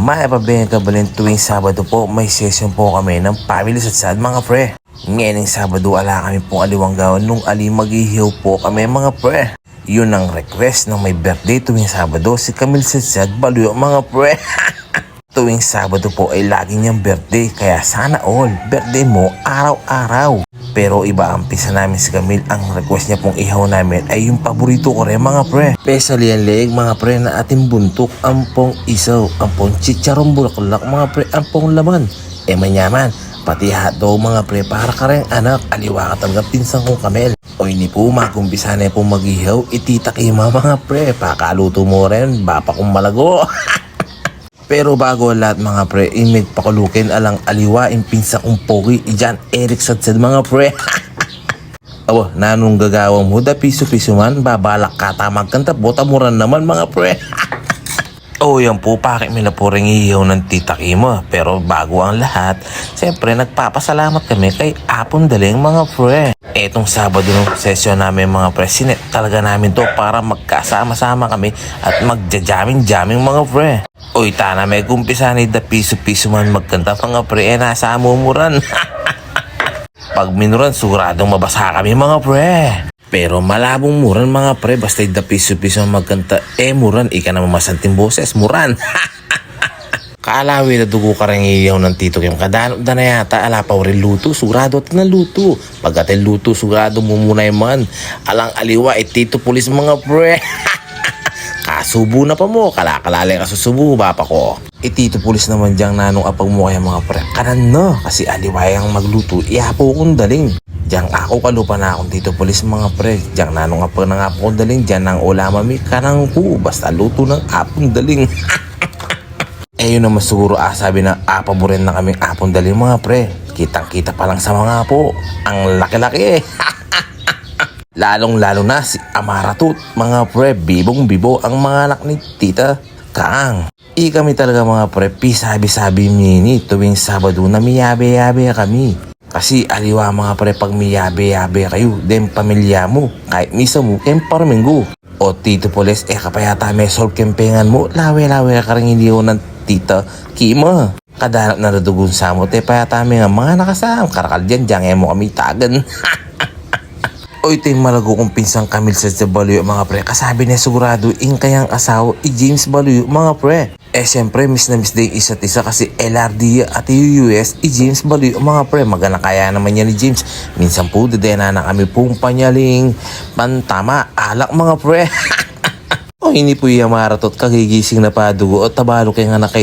Maipabigyan ka balin tuwing Sabado po may session po kami ng Family Satsad mga pre. Ngayong Sabado ala kami pong aliwanggawan nung ali maghihiyaw po kami mga pre. Yun ang request ng may birthday tuwing Sabado si Camille Satsad Baluyo mga pre. Tuwing Sabado po ay lagi niyang birthday kaya sana all birthday mo araw-araw. Pero iba ang pisa namin si Camille, ang request niya pong ihaw namin ay yung paborito ko rin mga pre. Especially ang leeg mga pre na ating buntok, ampong isaw, ampong chicharong bulaklak mga pre, ampong laman. Manyaman, pati hotdog mga pre para ka rin anak, aliwa ka talaga pinsang kong Camille. O hindi po makumpisa na po mag-ihaw, ititakima mga pre, pakaluto mo rin, bapa kong malago. Pero bago lahat mga pre, imig pakulukin alang aliwa impinsa kong pogi ijan Eric Satsad mga pre. Awa, nanong gagawang mo da piso-piso man, babalak ka tamag kanta, botamuran naman mga pre. Yan po, pakit mila po rin ihaw ng tita Kima. Pero bago ang lahat, siyempre nagpapasalamat kami kay Apon Daling mga pre. Etong Sabado ng session namin mga pre, sinet talaga namin to para magkasama-sama kami at magja-jamming mga pre. Tana may kumpisa ni da piso-piso man magkanta mga pre, nasa amumuran. Pag minuran, siguradong mabasa kami mga pre. Pero malabong muran mga pre, basta da piso-piso magkanta, muran, ika na mamasanting boses, muran. Kaalawi na dugo ka rin iyaw ng tito Kim. Kadano na yata, ala pa rin luto, surado at naluto. Pag atin luto, surado mo muna man. Alang aliwa, tito pulis mga pre. Kasubo na pa mo, kalakalali ka susubo, bapa ko. Tito pulis naman diyang nanong apag mo kaya mga pre. Kanan no, kasi aliwayang magluto, ihapo kong daling. Diyang ako kalupa na akong tito pulis mga pre. Diyang nanong apag ng apo kong daling, dyan nang ulamami, kanang po, basta luto ng apong daling. Yun naman siguro sabi na paborin na kaming apong daling mga pre. Kitang-kita pa lang sa mga apo. Ang laki-laki. Lalong-lalo na si Amaratut mga pre. Bibong-bibo ang mga anak ni Tita Kaang. Kami talaga mga pre, pisabi-sabi mini tuwing Sabado na miyabe-yabe kami. Kasi aliwa mga pre, pag miyabe-yabe kayo, den pamilya mo, kahit misa mo, parminggo. O Tito Poles, kapayata may solve kempengan mo, lawe-lawe ka rin hindi ko ng Tita Kima. Kadanap na nadugun sa mo, payata may nga mga nakasam, karakal dyan mo kami tagan. Ito yung malago kong pinsang Camille Satsad Baluyo mga pre, kasabi na sigurado in kayang asawa James Baluyo mga pre. Siyempre miss na miss din isa't isa kasi LRD at US James Baluyo mga pre. Magana kaya naman yan ni James. Minsan po dadena na kami pong panyaling pantama alak mga pre. Hindi po yung maratot kagigising na padugo o tabalo kaya nga na kayo